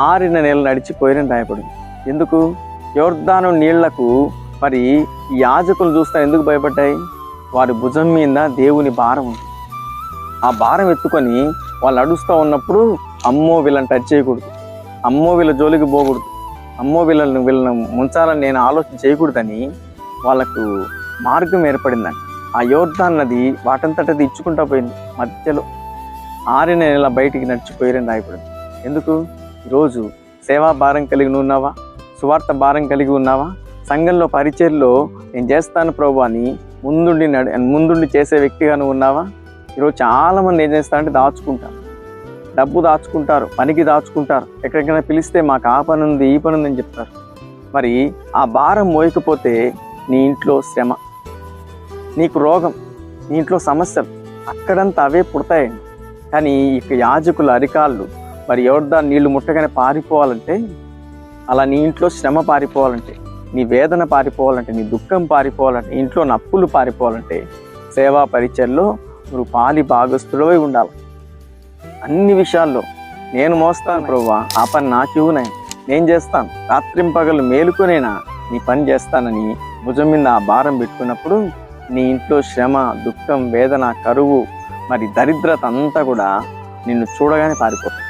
6 నెలలు నడిచిపోయిరని రాయబడింది. ఎందుకు? యోర్దాను నీళ్లకు మరి ఈ యాజకులు చూస్తా ఎందుకు భయపడ్డాయి? వారి భుజం మీద దేవుని భారం ఉంది. ఆ భారం ఎత్తుకొని వాళ్ళు నడుస్తూ ఉన్నప్పుడు అమ్మో వీళ్ళని టచ్ చేయకూడదు, అమ్మో వీళ్ళ జోలికి పోకూడదు, అమ్మో వీళ్ళని ముంచాలని నేను ఆలోచన చేయకూడదని వాళ్ళకు మార్గం ఏర్పడిందండి. ఆ యోర్దాన్ నది వాటంతటది ఇచ్చుకుంటా పోయింది. మధ్యలో 6 నెలల బయటికి నడిచిపోయారని రాయబడింది. ఎందుకు? ఈరోజు సేవా భారం కలిగి ఉన్నావా? సువార్త భారం కలిగి ఉన్నావా? సంఘంలో పరిచర్లో నేను చేస్తాను ప్రభు అని ముందుండి చేసే వ్యక్తిగా నువ్వు ఉన్నావా? ఈరోజు చాలామంది ఏం చేస్తారంటే దాచుకుంటారు, డబ్బు దాచుకుంటారు, పనికి దాచుకుంటారు, ఎక్కడికైనా పిలిస్తే మాకు ఆ పని ఉంది ఈ పని ఉంది అని చెప్తారు. మరి ఆ భారం మోయకపోతే నీ ఇంట్లో శ్రమ, నీకు రోగం, నీ ఇంట్లో సమస్యలు అక్కడంతా అవే పుడతాయండి. కానీ ఇక యాజకుల అరికాళ్ళు మరి యోర్దాను నీళ్లు ముట్టగానే పారిపోవాలంటే, అలా నీ ఇంట్లో శ్రమ పారిపోవాలంటే, నీ వేదన పారిపోవాలంటే, నీ దుఃఖం పారిపోవాలంటే, ఇంట్లో నప్పులు పారిపోవాలంటే సేవా పరిచర్లో నువ్వు పాలి భాగస్థుడవై ఉండాలి. అన్ని విషయాల్లో నేను మోస్తాను ప్రభువా, ఆ పని నాకు నేను చేస్తాను, రాత్రింపగలు మేలుకొనేనా నీ పని చేస్తానని భుజం మీద ఆ భారం పెట్టుకున్నప్పుడు నీ ఇంట్లో శ్రమ, దుఃఖం, వేదన, కరువు, మరి దరిద్రత అంతా కూడా నిన్ను చూడగానే పారిపోతుంది.